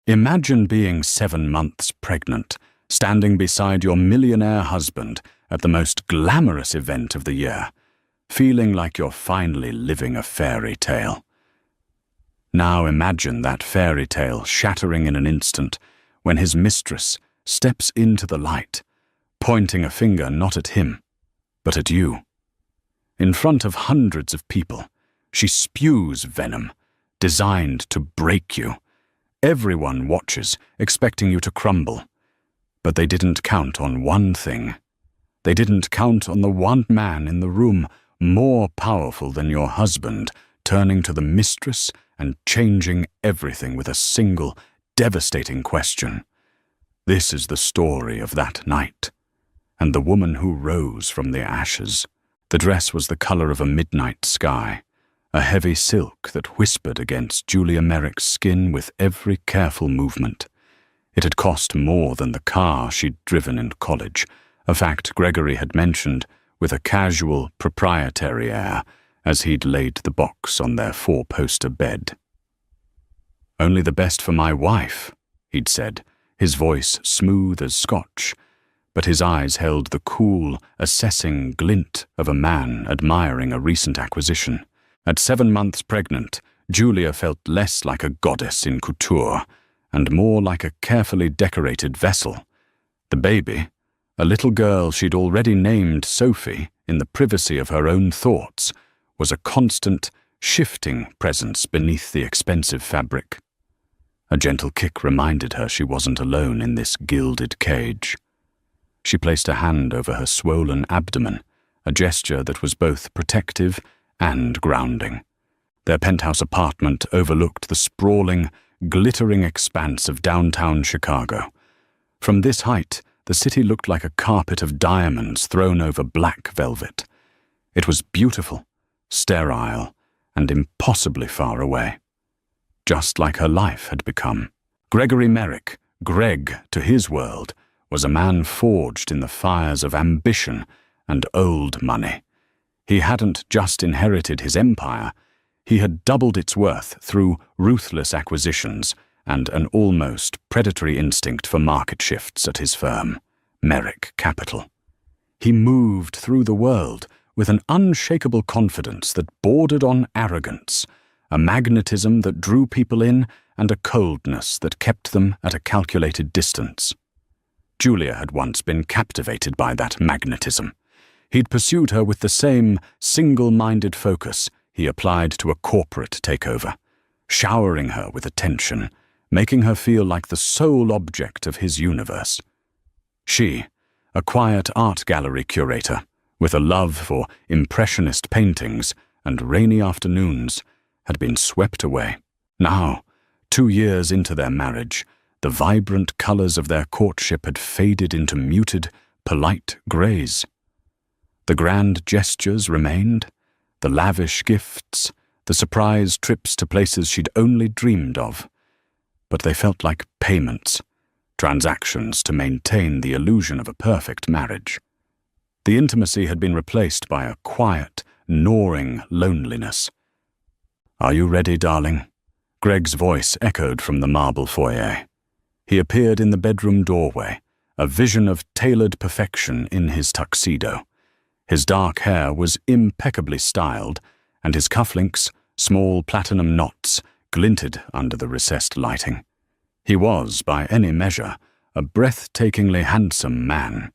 Imagine being 7 months pregnant, standing beside your millionaire husband at the most glamorous event of the year, feeling like you're finally living a fairy tale. Now imagine that fairy tale shattering in an instant when his mistress steps into the light, pointing a finger not at him, but at you. In front of hundreds of people, she spews venom, designed to break you. Everyone watches, expecting you to crumble. But they didn't count on one thing. They didn't count on the one man in the room more powerful than your husband, turning to the mistress and changing everything with a single, devastating question. This is the story of that night, and the woman who rose from the ashes. The dress was the color of a midnight sky, a heavy silk that whispered against Julia Merrick's skin with every careful movement. It had cost more than the car she'd driven in college, a fact Gregory had mentioned with a casual, proprietary air as he'd laid the box on their 4-poster bed. "Only the best for my wife," he'd said, his voice smooth as scotch, but his eyes held the cool, assessing glint of a man admiring a recent acquisition. At 7 months pregnant, Julia felt less like a goddess in couture and more like a carefully decorated vessel. The baby, a little girl she'd already named Sophie in the privacy of her own thoughts, was a constant, shifting presence beneath the expensive fabric. A gentle kick reminded her she wasn't alone in this gilded cage. She placed a hand over her swollen abdomen, a gesture that was both protective and grounding. Their penthouse apartment overlooked the sprawling, glittering expanse of downtown Chicago. From this height, the city looked like a carpet of diamonds thrown over black velvet. It was beautiful, sterile, and impossibly far away. Just like her life had become. Gregory Merrick, Greg to his world, was a man forged in the fires of ambition and old money. He hadn't just inherited his empire, he had doubled its worth through ruthless acquisitions and an almost predatory instinct for market shifts at his firm, Merrick Capital. He moved through the world with an unshakable confidence that bordered on arrogance, a magnetism that drew people in and a coldness that kept them at a calculated distance. Julia had once been captivated by that magnetism. He'd pursued her with the same single-minded focus he applied to a corporate takeover, showering her with attention, making her feel like the sole object of his universe. She, a quiet art gallery curator, with a love for impressionist paintings and rainy afternoons, had been swept away. Now, 2 years into their marriage, the vibrant colors of their courtship had faded into muted, polite grays. The grand gestures remained, the lavish gifts, the surprise trips to places she'd only dreamed of, but they felt like payments, transactions to maintain the illusion of a perfect marriage. The intimacy had been replaced by a quiet, gnawing loneliness. "Are you ready, darling?" Greg's voice echoed from the marble foyer. He appeared in the bedroom doorway, a vision of tailored perfection in his tuxedo. His dark hair was impeccably styled, and his cufflinks, small platinum knots, glinted under the recessed lighting. He was, by any measure, a breathtakingly handsome man.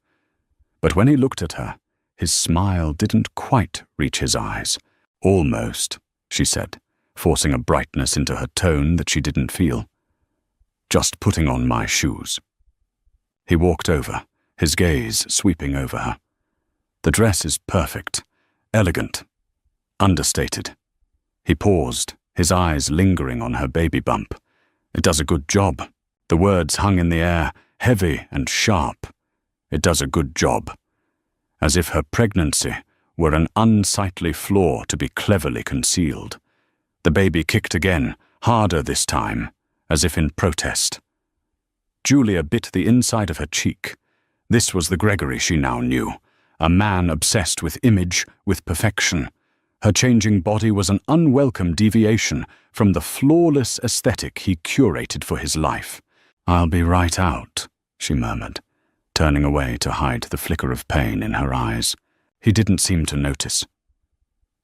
But when he looked at her, his smile didn't quite reach his eyes. "Almost," she said, forcing a brightness into her tone that she didn't feel. "Just putting on my shoes." He walked over, his gaze sweeping over her. "The dress is perfect, elegant, understated." He paused, his eyes lingering on her baby bump. "It does a good job." The words hung in the air, heavy and sharp. "It does a good job." As if her pregnancy were an unsightly flaw to be cleverly concealed. The baby kicked again, harder this time, as if in protest. Julia bit the inside of her cheek. This was the Gregory she now knew, a man obsessed with image, with perfection. Her changing body was an unwelcome deviation from the flawless aesthetic he curated for his life. "I'll be right out," she murmured, turning away to hide the flicker of pain in her eyes. He didn't seem to notice.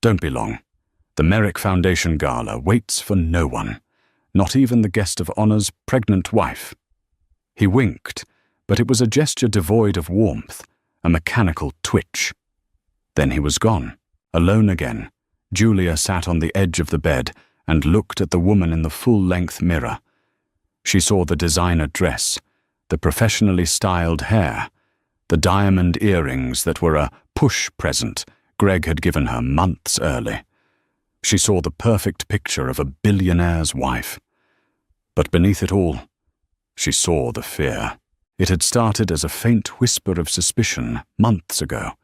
"Don't be long. The Merrick Foundation Gala waits for no one, not even the guest of honor's pregnant wife." He winked, but it was a gesture devoid of warmth, a mechanical twitch. Then he was gone. Alone again, Julia sat on the edge of the bed and looked at the woman in the full-length mirror. She saw the designer dress, the professionally styled hair, the diamond earrings that were a push present Greg had given her months early. She saw the perfect picture of a billionaire's wife. But beneath it all, she saw the fear. It had started as a faint whisper of suspicion months ago.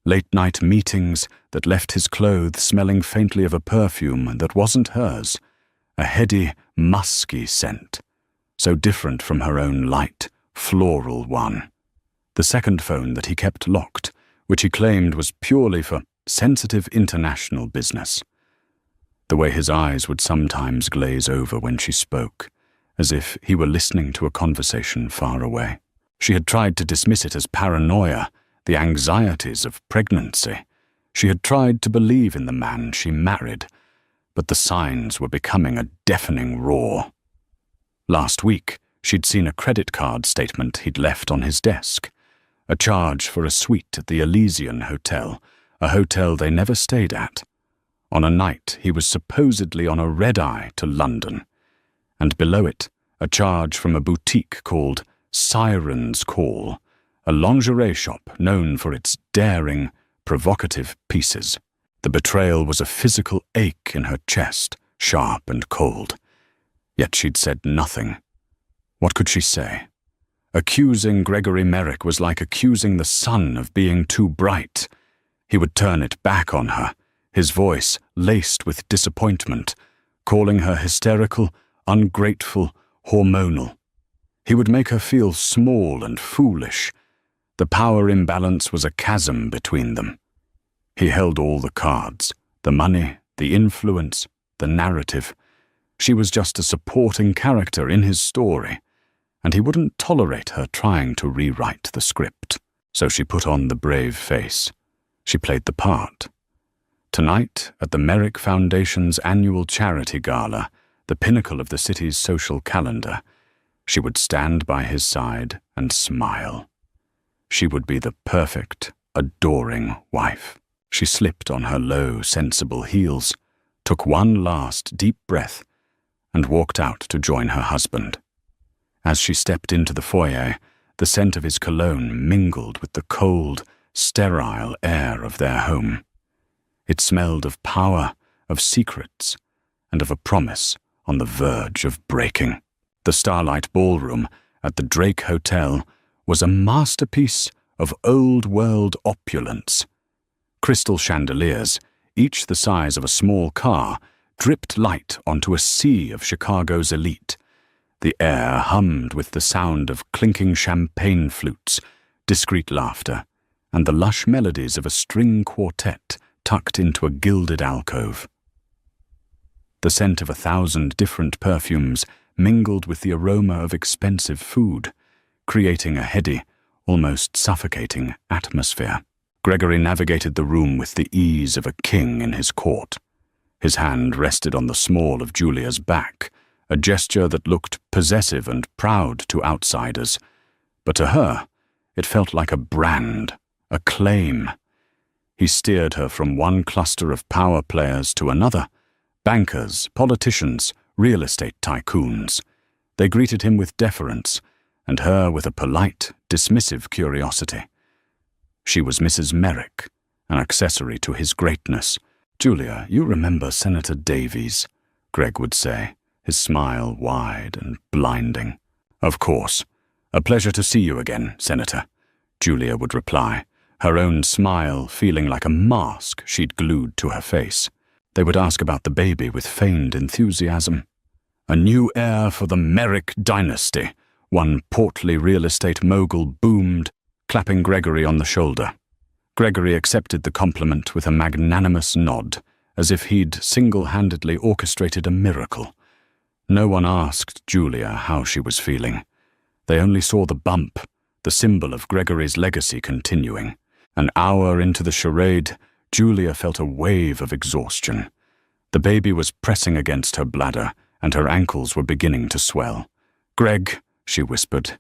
Late-night meetings that left his clothes smelling faintly of a perfume that wasn't hers, a heady, musky scent, so different from her own light, floral one. The second phone that he kept locked, which he claimed was purely for sensitive international business. The way his eyes would sometimes glaze over when she spoke, as if he were listening to a conversation far away. She had tried to dismiss it as paranoia, the anxieties of pregnancy. She had tried to believe in the man she married, but the signs were becoming a deafening roar. Last week, she'd seen a credit card statement he'd left on his desk, a charge for a suite at the Elysian Hotel, a hotel they never stayed at. On a night, he was supposedly on a red-eye to London, and below it, a charge from a boutique called Siren's Call, a lingerie shop known for its daring, provocative pieces. The betrayal was a physical ache in her chest, sharp and cold. Yet she'd said nothing. What could she say? Accusing Gregory Merrick was like accusing the sun of being too bright. He would turn it back on her, his voice laced with disappointment, calling her hysterical, ungrateful, hormonal. He would make her feel small and foolish. The power imbalance was a chasm between them. He held all the cards, the money, the influence, the narrative. She was just a supporting character in his story, and he wouldn't tolerate her trying to rewrite the script. So she put on the brave face. She played the part. Tonight, at the Merrick Foundation's annual charity gala, the pinnacle of the city's social calendar, she would stand by his side and smile. She would be the perfect, adoring wife. She slipped on her low, sensible heels, took one last deep breath, and walked out to join her husband. As she stepped into the foyer, the scent of his cologne mingled with the cold, sterile air of their home. It smelled of power, of secrets, and of a promise on the verge of breaking. The Starlight Ballroom at the Drake Hotel was a masterpiece of old-world opulence. Crystal chandeliers, each the size of a small car, dripped light onto a sea of Chicago's elite. The air hummed with the sound of clinking champagne flutes, discreet laughter, and the lush melodies of a string quartet tucked into a gilded alcove. The scent of 1,000 different perfumes mingled with the aroma of expensive food, creating a heady, almost suffocating atmosphere. Gregory navigated the room with the ease of a king in his court. His hand rested on the small of Julia's back, a gesture that looked possessive and proud to outsiders. But to her, it felt like a brand, a claim. He steered her from one cluster of power players to another, bankers, politicians, real estate tycoons. They greeted him with deference, and her with a polite, dismissive curiosity. She was Mrs. Merrick, an accessory to his greatness. "Julia, you remember Senator Davies," Greg would say, his smile wide and blinding. "Of course. A pleasure to see you again, Senator," Julia would reply, her own smile feeling like a mask she'd glued to her face. They would ask about the baby with feigned enthusiasm. "A new heir for the Merrick dynasty," one portly real estate mogul boomed, clapping Gregory on the shoulder. Gregory accepted the compliment with a magnanimous nod, as if he'd single-handedly orchestrated a miracle. No one asked Julia how she was feeling. They only saw the bump, the symbol of Gregory's legacy continuing. An hour into the charade, Julia felt a wave of exhaustion. The baby was pressing against her bladder, and her ankles were beginning to swell. "Greg," she whispered,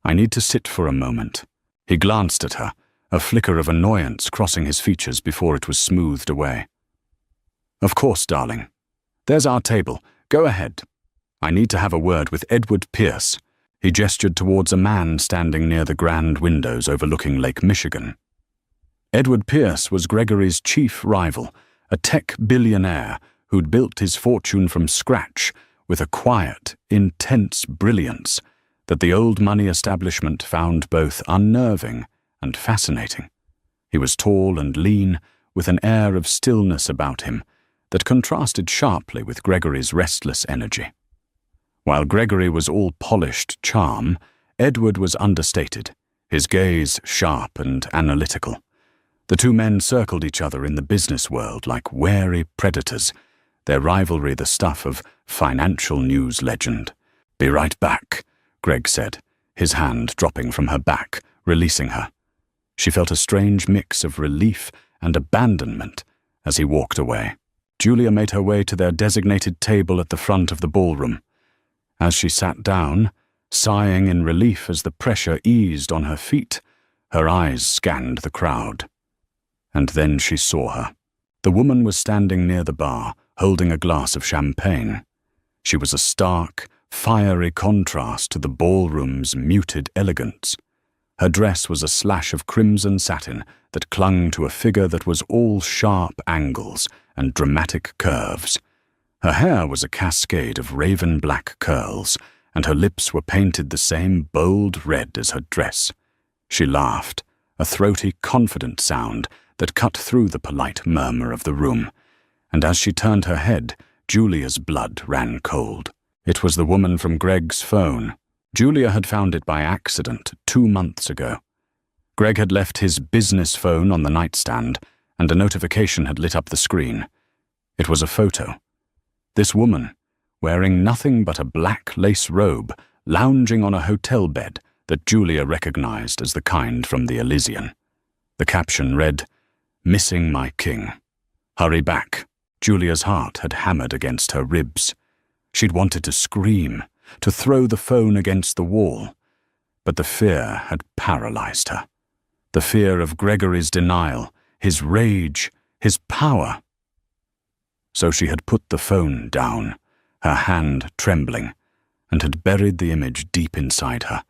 "I need to sit for a moment." He glanced at her, a flicker of annoyance crossing his features before it was smoothed away. "Of course, darling. There's our table. Go ahead. I need to have a word with Edward Pierce." He gestured towards a man standing near the grand windows overlooking Lake Michigan. Edward Pierce was Gregory's chief rival, a tech billionaire who'd built his fortune from scratch with a quiet, intense brilliance that the old money establishment found both unnerving and fascinating. He was tall and lean, with an air of stillness about him that contrasted sharply with Gregory's restless energy. While Gregory was all polished charm, Edward was understated, his gaze sharp and analytical. The two men circled each other in the business world like wary predators, their rivalry the stuff of financial news legend. "Be right back," Greg said, his hand dropping from her back, releasing her. She felt a strange mix of relief and abandonment as he walked away. Julia made her way to their designated table at the front of the ballroom. As she sat down, sighing in relief as the pressure eased on her feet, her eyes scanned the crowd. And then she saw her. The woman was standing near the bar, holding a glass of champagne. She was a stark, fiery contrast to the ballroom's muted elegance. Her dress was a slash of crimson satin that clung to a figure that was all sharp angles and dramatic curves. Her hair was a cascade of raven black curls, and her lips were painted the same bold red as her dress. She laughed, a throaty, confident sound that cut through the polite murmur of the room, and as she turned her head, Julia's blood ran cold. It was the woman from Greg's phone. Julia had found it by accident 2 months ago. Greg had left his business phone on the nightstand, and a notification had lit up the screen. It was a photo. This woman, wearing nothing but a black lace robe, lounging on a hotel bed that Julia recognized as the kind from the Elysian. The caption read, "Missing my king. Hurry back." Julia's heart had hammered against her ribs. She'd wanted to scream, to throw the phone against the wall, but the fear had paralyzed her. The fear of Gregory's denial, his rage, his power. So she had put the phone down, her hand trembling, and had buried the image deep inside her,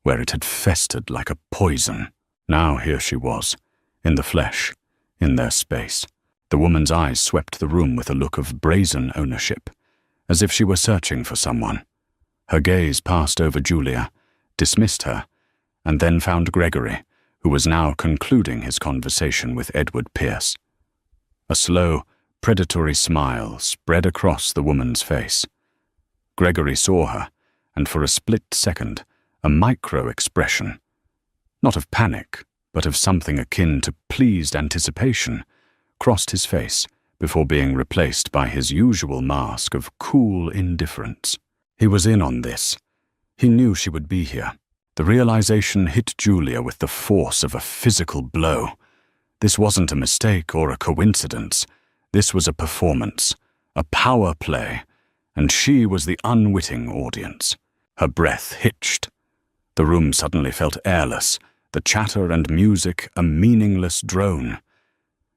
where it had festered like a poison. Now here she was, in the flesh, in their space. The woman's eyes swept the room with a look of brazen ownership, as if she were searching for someone. Her gaze passed over Julia, dismissed her, and then found Gregory, who was now concluding his conversation with Edward Pierce. A slow, predatory smile spread across the woman's face. Gregory saw her, and for a split second, a micro-expression, not of panic, but of something akin to pleased anticipation, crossed his face before being replaced by his usual mask of cool indifference. He was in on this. He knew she would be here. The realization hit Julia with the force of a physical blow. This wasn't a mistake or a coincidence. This was a performance, a power play, and she was the unwitting audience. Her breath hitched. The room suddenly felt airless, the chatter and music a meaningless drone.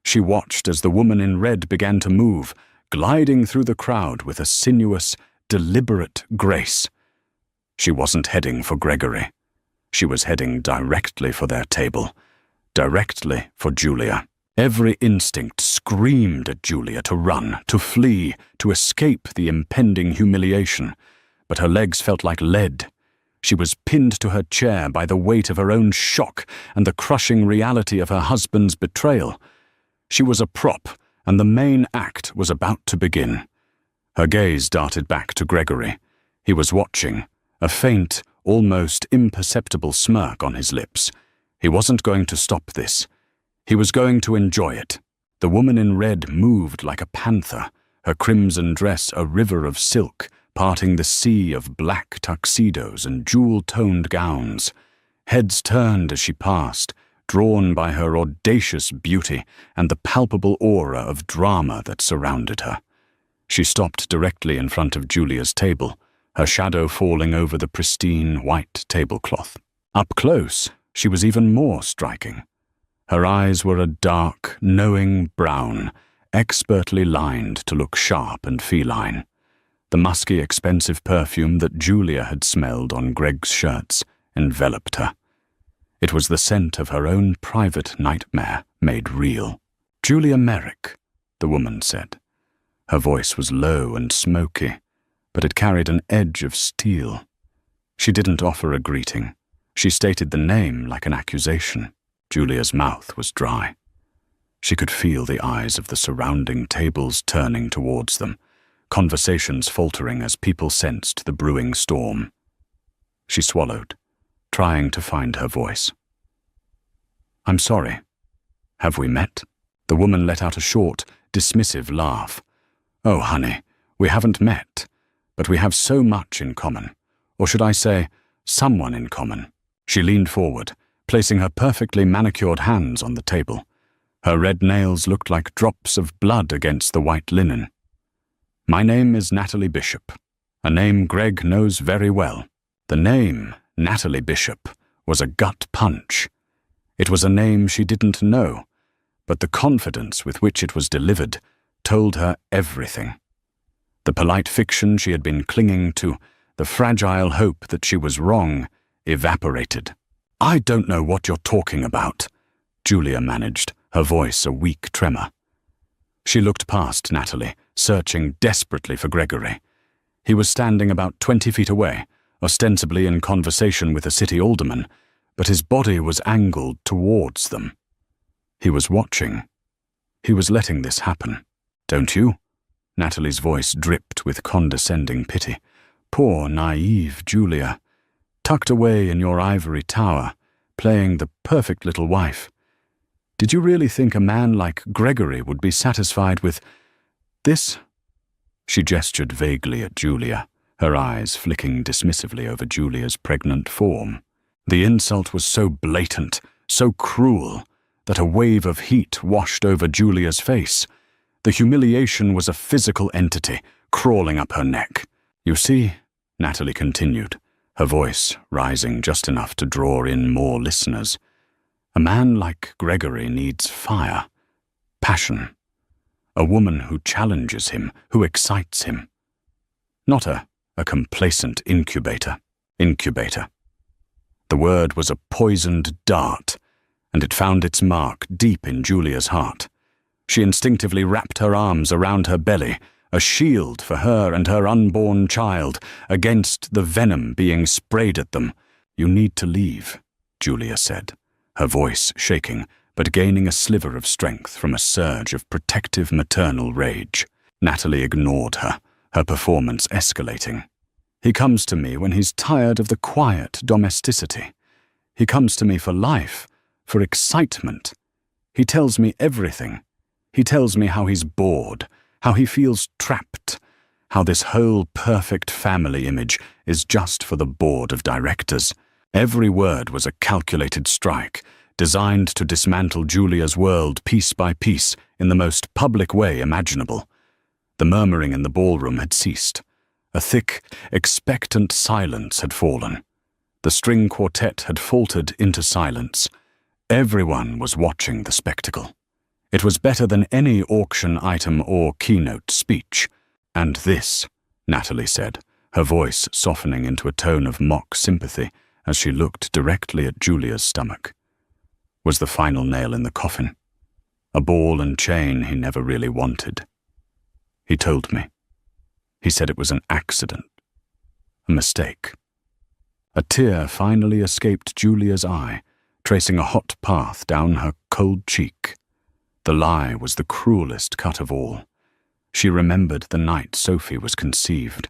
She watched as the woman in red began to move, gliding through the crowd with a sinuous, deliberate grace. She wasn't heading for Gregory. She was heading directly for their table, directly for Julia. Every instinct screamed at Julia to run, to flee, to escape the impending humiliation, but her legs felt like lead. She was pinned to her chair by the weight of her own shock and the crushing reality of her husband's betrayal. She was a prop, and the main act was about to begin. Her gaze darted back to Gregory. He was watching, a faint, almost imperceptible smirk on his lips. He wasn't going to stop this. He was going to enjoy it. The woman in red moved like a panther, her crimson dress a river of silk, parting the sea of black tuxedos and jewel-toned gowns. Heads turned as she passed, drawn by her audacious beauty and the palpable aura of drama that surrounded her. She stopped directly in front of Julia's table, her shadow falling over the pristine white tablecloth. Up close, she was even more striking. Her eyes were a dark, knowing brown, expertly lined to look sharp and feline. The musky, expensive perfume that Julia had smelled on Greg's shirts enveloped her. It was the scent of her own private nightmare made real. "Julia Merrick," the woman said. Her voice was low and smoky, but it carried an edge of steel. She didn't offer a greeting. She stated the name like an accusation. Julia's mouth was dry. She could feel the eyes of the surrounding tables turning towards them, conversations faltering as people sensed the brewing storm. She swallowed, trying to find her voice. "I'm sorry. Have we met?" The woman let out a short, dismissive laugh. "Oh, honey, we haven't met, but we have so much in common. Or should I say, someone in common." She leaned forward, placing her perfectly manicured hands on the table. Her red nails looked like drops of blood against the white linen. "My name is Natalie Bishop, a name Greg knows very well." The name, Natalie Bishop, was a gut punch. It was a name she didn't know, but the confidence with which it was delivered told her everything. The polite fiction she had been clinging to, the fragile hope that she was wrong, evaporated. "I don't know what you're talking about," Julia managed, her voice a weak tremor. She looked past Natalie, searching desperately for Gregory. He was standing about 20 feet away, ostensibly in conversation with a city alderman, but his body was angled towards them. He was watching. He was letting this happen. "Don't you?" Natalie's voice dripped with condescending pity. "Poor, naive Julia. Tucked away in your ivory tower, playing the perfect little wife. Did you really think a man like Gregory would be satisfied with this?" She gestured vaguely at Julia, her eyes flicking dismissively over Julia's pregnant form. The insult was so blatant, so cruel, that a wave of heat washed over Julia's face. The humiliation was a physical entity, crawling up her neck. "You see," Natalie continued, her voice rising just enough to draw in more listeners, "a man like Gregory needs fire, passion, a woman who challenges him, who excites him. Not a complacent incubator. The word was a poisoned dart, and it found its mark deep in Julia's heart. She instinctively wrapped her arms around her belly, a shield for her and her unborn child against the venom being sprayed at them. "You need to leave," Julia said, her voice shaking, but gaining a sliver of strength from a surge of protective maternal rage. Natalie ignored her, her performance escalating. "He comes to me when he's tired of the quiet domesticity. He comes to me for life, for excitement. He tells me everything. He tells me how he's bored, how he feels trapped, how this whole perfect family image is just for the board of directors." Every word was a calculated strike, designed to dismantle Julia's world piece by piece in the most public way imaginable. The murmuring in the ballroom had ceased. A thick, expectant silence had fallen. The string quartet had faltered into silence. Everyone was watching the spectacle. It was better than any auction item or keynote speech. "And this," Natalie said, her voice softening into a tone of mock sympathy as she looked directly at Julia's stomach, "was the final nail in the coffin. A ball and chain he never really wanted. He told me. He said it was an accident, a mistake." A tear finally escaped Julia's eye, tracing a hot path down her cold cheek. The lie was the cruelest cut of all. She remembered the night Sophie was conceived.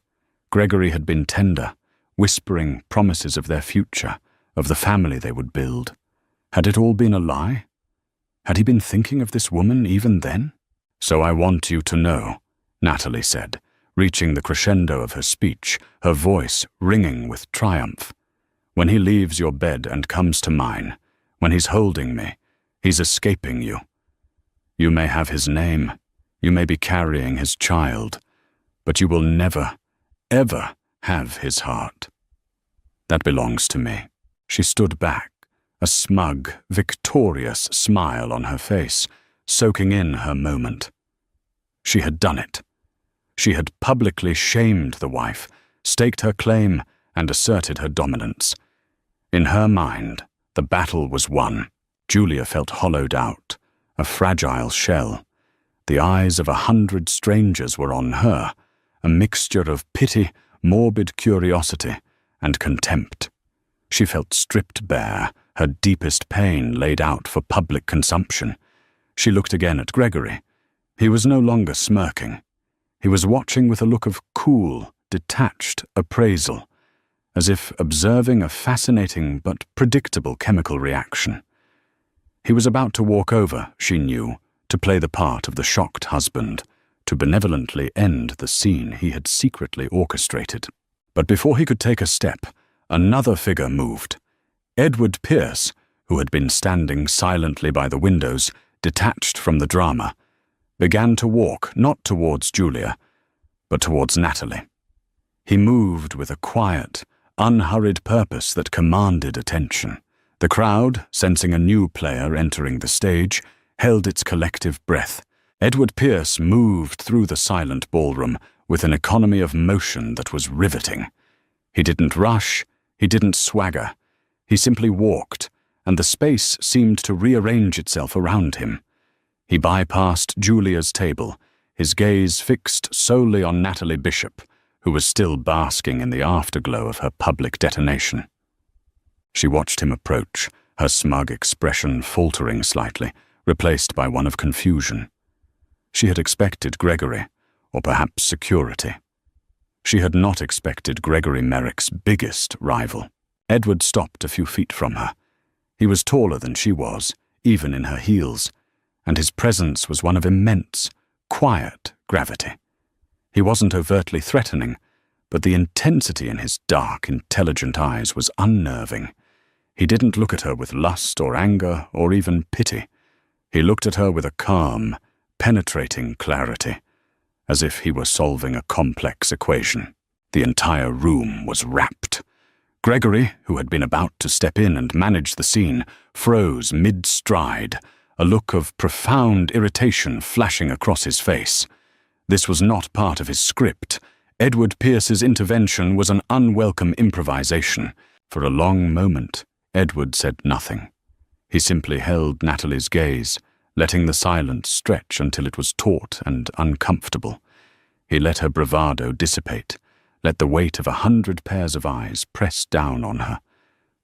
Gregory had been tender, whispering promises of their future, of the family they would build. Had it all been a lie? Had he been thinking of this woman even then? "So I want you to know," Natalie said, reaching the crescendo of her speech, her voice ringing with triumph. "When he leaves your bed and comes to mine, when he's holding me, he's escaping you. You may have his name, you may be carrying his child, but you will never, ever have his heart. That belongs to me." She stood back, a smug, victorious smile on her face, soaking in her moment. She had done it. She had publicly shamed the wife, staked her claim, and asserted her dominance. In her mind, the battle was won. Julia felt hollowed out, a fragile shell. The eyes of 100 strangers were on her, a mixture of pity, morbid curiosity, and contempt. She felt stripped bare, her deepest pain laid out for public consumption. She looked again at Gregory. He was no longer smirking. He was watching with a look of cool, detached appraisal, as if observing a fascinating but predictable chemical reaction. He was about to walk over, she knew, to play the part of the shocked husband, to benevolently end the scene he had secretly orchestrated. But before he could take a step, another figure moved. Edward Pierce, who had been standing silently by the windows, detached from the drama, began to walk not towards Julia, but towards Natalie. He moved with a quiet, unhurried purpose that commanded attention. The crowd, sensing a new player entering the stage, held its collective breath. Edward Pierce moved through the silent ballroom with an economy of motion that was riveting. He didn't rush, he didn't swagger. He simply walked, and the space seemed to rearrange itself around him. He bypassed Julia's table, his gaze fixed solely on Natalie Bishop, who was still basking in the afterglow of her public detonation. She watched him approach, her smug expression faltering slightly, replaced by one of confusion. She had expected Gregory, or perhaps security. She had not expected Gregory Merrick's biggest rival. Edward stopped a few feet from her. He was taller than she was, even in her heels, and his presence was one of immense, quiet gravity. He wasn't overtly threatening, but the intensity in his dark, intelligent eyes was unnerving. He didn't look at her with lust or anger or even pity. He looked at her with a calm, penetrating clarity, as if he were solving a complex equation. The entire room was rapt. Gregory, who had been about to step in and manage the scene, froze mid-stride, a look of profound irritation flashing across his face. This was not part of his script. Edward Pierce's intervention was an unwelcome improvisation. For a long moment, Edward said nothing. He simply held Natalie's gaze, letting the silence stretch until it was taut and uncomfortable. He let her bravado dissipate, let the weight of 100 pairs of eyes press down on her.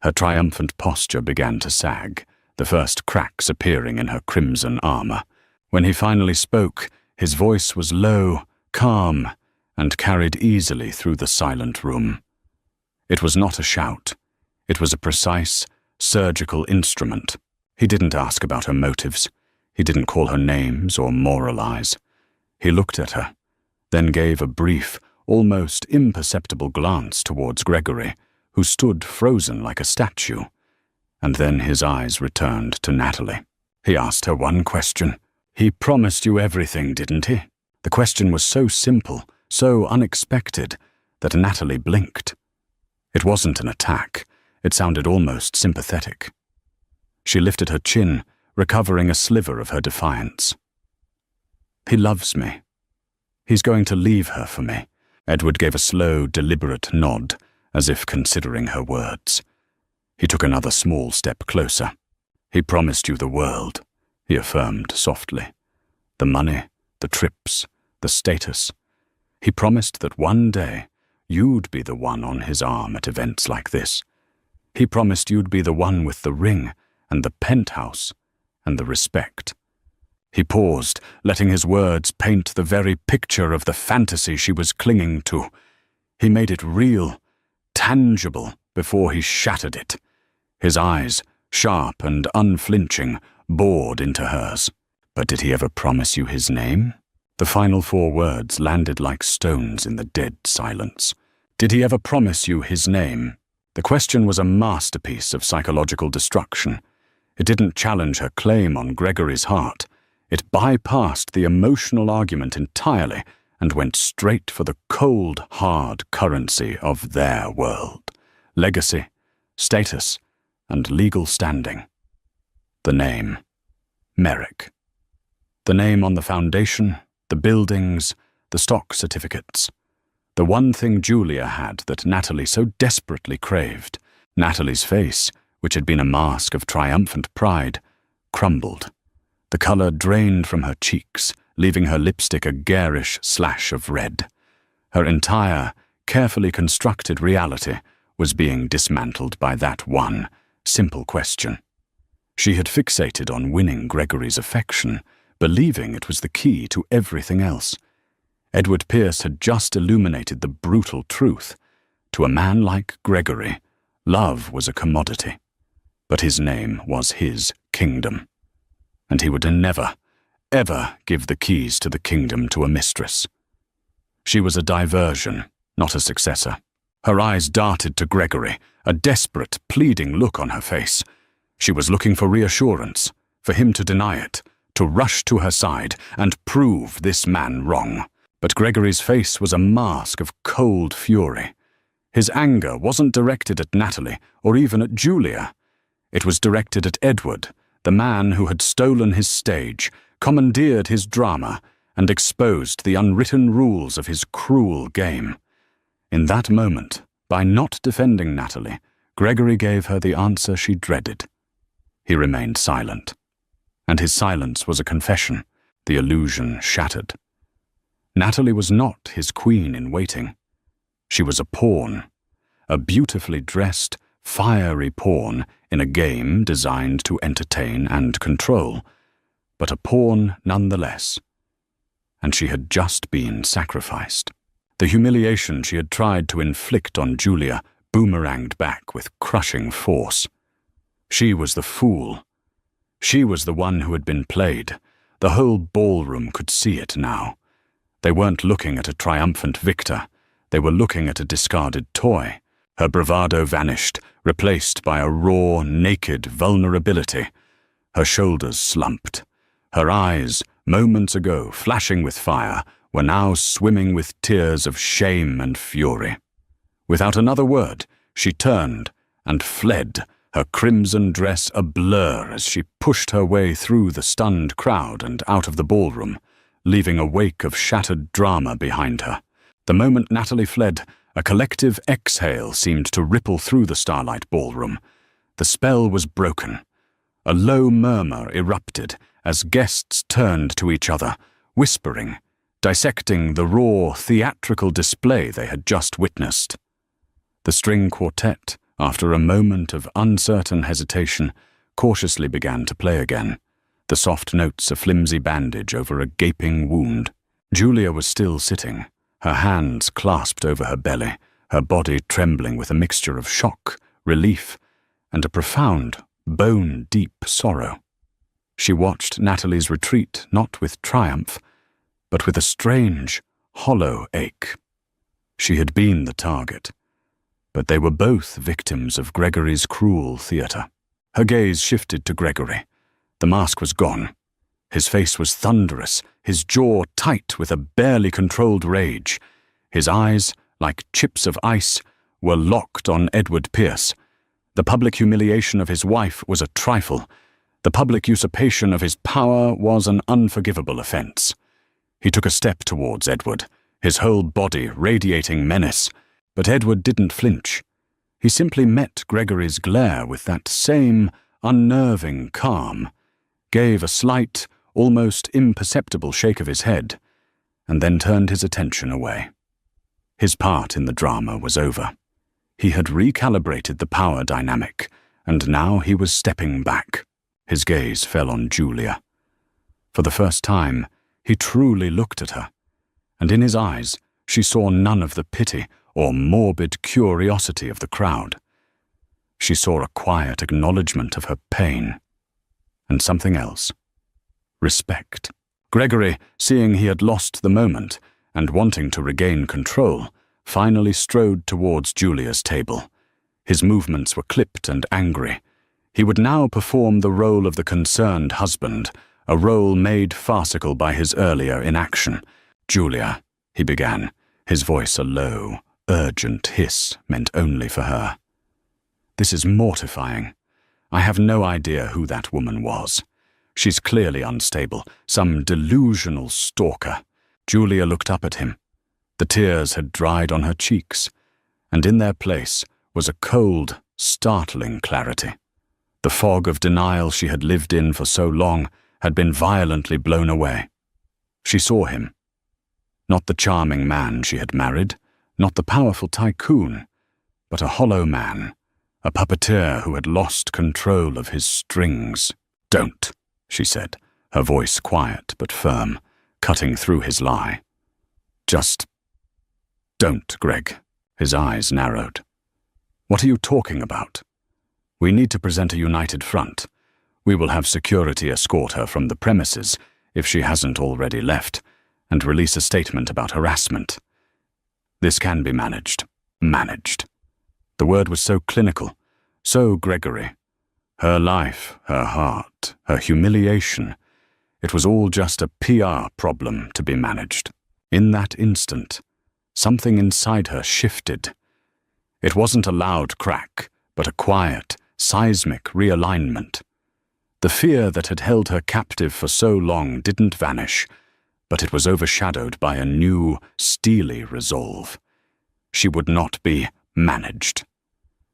Her triumphant posture began to sag, the first cracks appearing in her crimson armor. When he finally spoke, his voice was low, calm, and carried easily through the silent room. It was not a shout. It was a precise, surgical instrument. He didn't ask about her motives. He didn't call her names or moralize. He looked at her, then gave a brief, almost imperceptible glance towards Gregory, who stood frozen like a statue, and then his eyes returned to Natalie. He asked her one question. "He promised you everything, didn't he?" The question was so simple, so unexpected, that Natalie blinked. It wasn't an attack. It sounded almost sympathetic. She lifted her chin, recovering a sliver of her defiance. "He loves me. He's going to leave her for me." Edward gave a slow, deliberate nod, as if considering her words. He took another small step closer. "He promised you the world," he affirmed softly. "The money, the trips, the status. He promised that one day you'd be the one on his arm at events like this. He promised you'd be the one with the ring and the penthouse and the respect." He paused, letting his words paint the very picture of the fantasy she was clinging to. He made it real, tangible, before he shattered it. His eyes, sharp and unflinching, bored into hers. "But did he ever promise you his name?" The final 4 words landed like stones in the dead silence. "Did he ever promise you his name?" The question was a masterpiece of psychological destruction. It didn't challenge her claim on Gregory's heart. It bypassed the emotional argument entirely and went straight for the cold, hard currency of their world: legacy, status, and legal standing. The name. Merrick. The name on the foundation, the buildings, the stock certificates. The one thing Julia had that Natalie so desperately craved. Natalie's face, which had been a mask of triumphant pride, crumbled. The color drained from her cheeks, leaving her lipstick a garish slash of red. Her entire, carefully constructed reality was being dismantled by that one simple question. She had fixated on winning Gregory's affection, believing it was the key to everything else. Edward Pierce had just illuminated the brutal truth. To a man like Gregory, love was a commodity, but his name was his kingdom. And he would never, ever give the keys to the kingdom to a mistress. She was a diversion, not a successor. Her eyes darted to Gregory, a desperate, pleading look on her face. She was looking for reassurance, for him to deny it, to rush to her side and prove this man wrong. But Gregory's face was a mask of cold fury. His anger wasn't directed at Natalie or even at Julia. It was directed at Edward, the man who had stolen his stage, commandeered his drama, and exposed the unwritten rules of his cruel game. In that moment, by not defending Natalie, Gregory gave her the answer she dreaded. He remained silent, and his silence was a confession, the illusion shattered. Natalie was not his queen in waiting. She was a pawn, a beautifully dressed, fiery pawn in a game designed to entertain and control, but a pawn nonetheless. And she had just been sacrificed. The humiliation she had tried to inflict on Julia boomeranged back with crushing force. She was the fool. She was the one who had been played. The whole ballroom could see it now. They weren't looking at a triumphant victor. They were looking at a discarded toy. Her bravado vanished, replaced by a raw, naked vulnerability. Her shoulders slumped. Her eyes, moments ago flashing with fire, were now swimming with tears of shame and fury. Without another word, she turned and fled, her crimson dress a blur as she pushed her way through the stunned crowd and out of the ballroom, leaving a wake of shattered drama behind her. The moment Natalie fled, a collective exhale seemed to ripple through the starlight ballroom. The spell was broken. A low murmur erupted as guests turned to each other, whispering, dissecting the raw, theatrical display they had just witnessed. The string quartet, after a moment of uncertain hesitation, cautiously began to play again, the soft notes a flimsy bandage over a gaping wound. Julia was still sitting, her hands clasped over her belly, her body trembling with a mixture of shock, relief, and a profound, bone-deep sorrow. She watched Natalie's retreat not with triumph, but with a strange, hollow ache. She had been the target, but they were both victims of Gregory's cruel theatre. Her gaze shifted to Gregory. The mask was gone. His face was thunderous, his jaw tight with a barely controlled rage. His eyes, like chips of ice, were locked on Edward Pierce. The public humiliation of his wife was a trifle. The public usurpation of his power was an unforgivable offense. He took a step towards Edward, his whole body radiating menace, but Edward didn't flinch. He simply met Gregory's glare with that same unnerving calm, gave a slight, almost imperceptible shake of his head, and then turned his attention away. His part in the drama was over. He had recalibrated the power dynamic, and now he was stepping back. His gaze fell on Julia. For the first time, he truly looked at her, and in his eyes she saw none of the pity or morbid curiosity of the crowd. She saw a quiet acknowledgement of her pain, and something else. Respect. Gregory, seeing he had lost the moment and wanting to regain control, finally strode towards Julia's table. His movements were clipped and angry. He would now perform the role of the concerned husband, a role made farcical by his earlier inaction. "Julia," he began, his voice a low, urgent hiss meant only for her. "This is mortifying. I have no idea who that woman was. She's clearly unstable, some delusional stalker." Julia looked up at him. The tears had dried on her cheeks, and in their place was a cold, startling clarity. The fog of denial she had lived in for so long had been violently blown away. She saw him. Not the charming man she had married, not the powerful tycoon, but a hollow man, a puppeteer who had lost control of his strings. "Don't," she said, her voice quiet but firm, cutting through his lie. "Just don't, Greg." His eyes narrowed. "What are you talking about? We need to present a united front. We will have security escort her from the premises, if she hasn't already left, and release a statement about harassment. This can be managed." Managed. The word was so clinical, so Gregory. Her life, her heart, her humiliation. It was all just a PR problem to be managed. In that instant, something inside her shifted. It wasn't a loud crack, but a quiet, seismic realignment. The fear that had held her captive for so long didn't vanish, but it was overshadowed by a new, steely resolve. She would not be managed.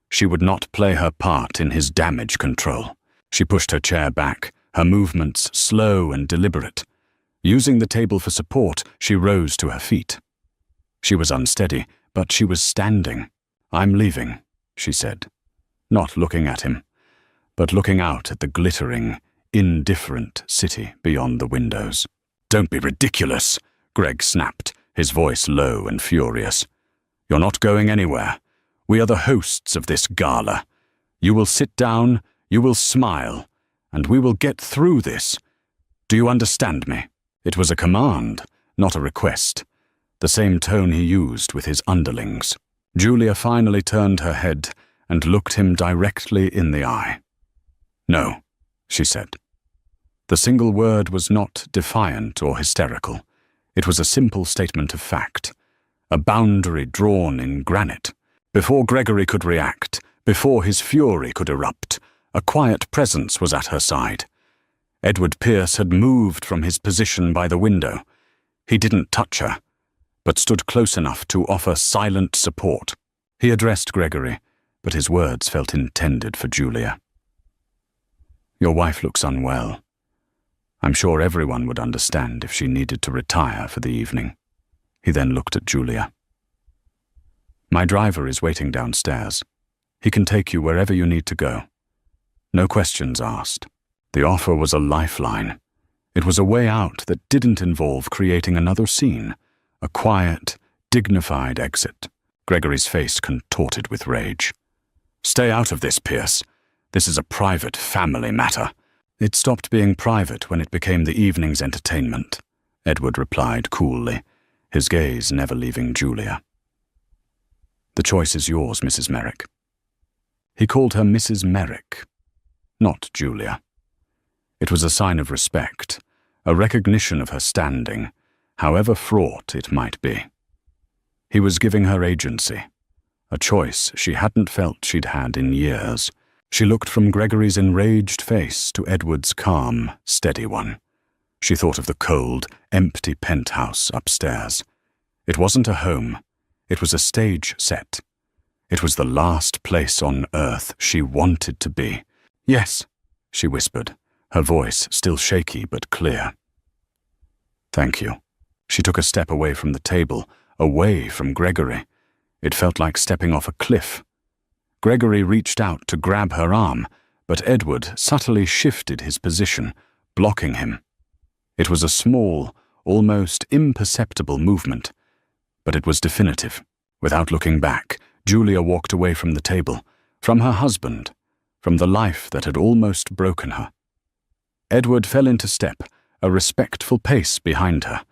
She would not play her part in his damage control. She pushed her chair back, her movements slow and deliberate. Using the table for support, she rose to her feet. She was unsteady, but she was standing. "I'm leaving," she said, not looking at him, but looking out at the glittering, indifferent city beyond the windows. "Don't be ridiculous," Greg snapped, his voice low and furious. "You're not going anywhere. We are the hosts of this gala. You will sit down, you will smile, and we will get through this. Do you understand me?" It was a command, not a request, the same tone he used with his underlings. Julia finally turned her head and looked him directly in the eye. "No," she said. The single word was not defiant or hysterical. It was a simple statement of fact, a boundary drawn in granite. Before Gregory could react, before his fury could erupt, a quiet presence was at her side. Edward Pierce had moved from his position by the window. He didn't touch her, but stood close enough to offer silent support. He addressed Gregory, but his words felt intended for Julia. "Your wife looks unwell. I'm sure everyone would understand if she needed to retire for the evening." He then looked at Julia. "My driver is waiting downstairs. He can take you wherever you need to go. No questions asked." The offer was a lifeline. It was a way out that didn't involve creating another scene, a quiet, dignified exit. Gregory's face contorted with rage. "Stay out of this, Pierce. This is a private family matter." "It stopped being private when it became the evening's entertainment," Edward replied coolly, his gaze never leaving Julia. "The choice is yours, Mrs. Merrick." He called her Mrs. Merrick, not Julia. It was a sign of respect, a recognition of her standing, however fraught it might be. He was giving her agency, a choice she hadn't felt she'd had in years. She looked from Gregory's enraged face to Edward's calm, steady one. She thought of the cold, empty penthouse upstairs. It wasn't a home. It was a stage set. It was the last place on earth she wanted to be. "Yes," she whispered, her voice still shaky but clear. "Thank you." She took a step away from the table, away from Gregory. It felt like stepping off a cliff. Gregory reached out to grab her arm, but Edward subtly shifted his position, blocking him. It was a small, almost imperceptible movement, but it was definitive. Without looking back, Julia walked away from the table, from her husband, from the life that had almost broken her. Edward fell into step, a respectful pace behind her,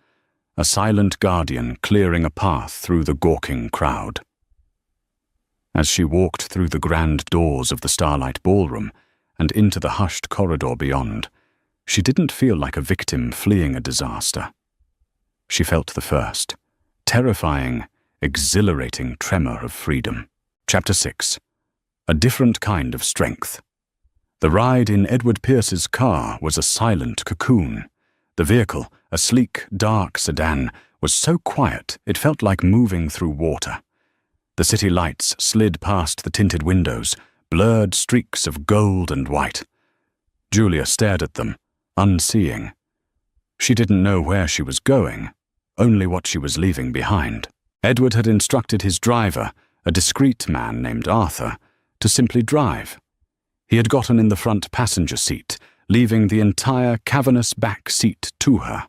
a silent guardian clearing a path through the gawking crowd. As she walked through the grand doors of the Starlight Ballroom and into the hushed corridor beyond, she didn't feel like a victim fleeing a disaster. She felt the first, terrifying, exhilarating tremor of freedom. Chapter 6. A different kind of strength. The ride in Edward Pierce's car was a silent cocoon. The vehicle, a sleek, dark sedan, was so quiet it felt like moving through water. The city lights slid past the tinted windows, blurred streaks of gold and white. Julia stared at them, unseeing. She didn't know where she was going, only what she was leaving behind. Edward had instructed his driver, a discreet man named Arthur, to simply drive. He had gotten in the front passenger seat, leaving the entire cavernous back seat to her.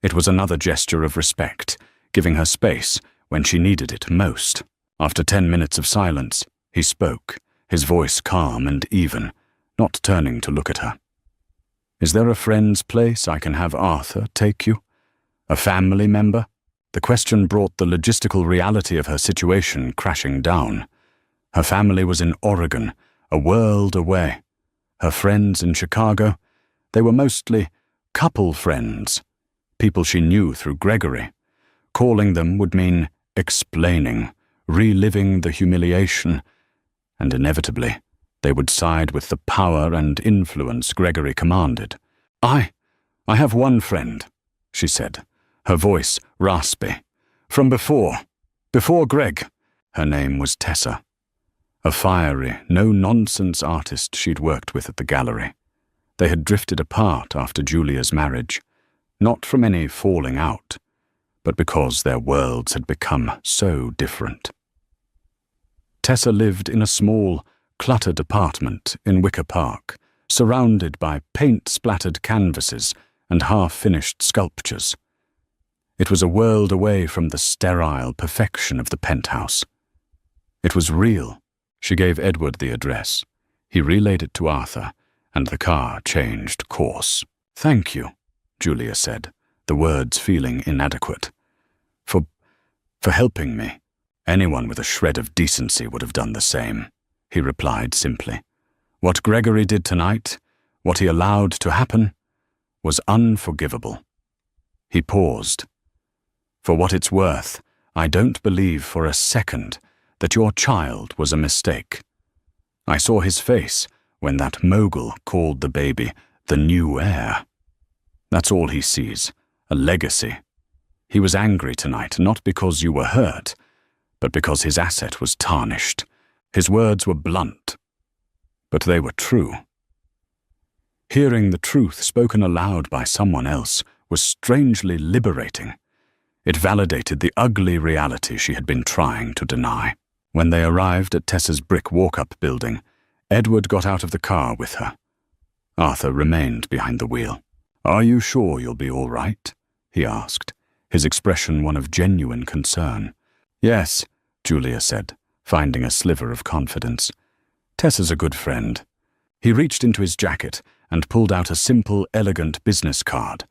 It was another gesture of respect, giving her space when she needed it most. After 10 minutes of silence, he spoke, his voice calm and even, not turning to look at her. "Is there a friend's place I can have Arthur take you? A family member?" The question brought the logistical reality of her situation crashing down. Her family was in Oregon, a world away. Her friends in Chicago, they were mostly couple friends, people she knew through Gregory. Calling them would mean explaining, reliving the humiliation, and inevitably, they would side with the power and influence Gregory commanded. I have one friend," she said, her voice raspy. "From before Greg." Her name was Tessa, a fiery, no-nonsense artist she'd worked with at the gallery. They had drifted apart after Julia's marriage, not from any falling out, but because their worlds had become so different. Tessa lived in a small, cluttered apartment in Wicker Park, surrounded by paint-splattered canvases and half-finished sculptures. It was a world away from the sterile perfection of the penthouse. It was real. She gave Edward the address. He relayed it to Arthur, and the car changed course. "Thank you," Julia said, the words feeling inadequate. For helping me. Anyone with a shred of decency would have done the same," he replied simply. "What Gregory did tonight, what he allowed to happen, was unforgivable." He paused. "For what it's worth, I don't believe for a second that your child was a mistake. I saw his face when that mogul called the baby the new heir. That's all he sees, a legacy. He was angry tonight, not because you were hurt, but because his asset was tarnished. His words were blunt, but they were true." Hearing the truth spoken aloud by someone else was strangely liberating. It validated the ugly reality she had been trying to deny. When they arrived at Tessa's brick walk-up building, Edward got out of the car with her. Arthur remained behind the wheel. "Are you sure you'll be all right?" he asked, his expression one of genuine concern. "Yes," Julia said, finding a sliver of confidence. "Tessa's a good friend." He reached into his jacket and pulled out a simple, elegant business card.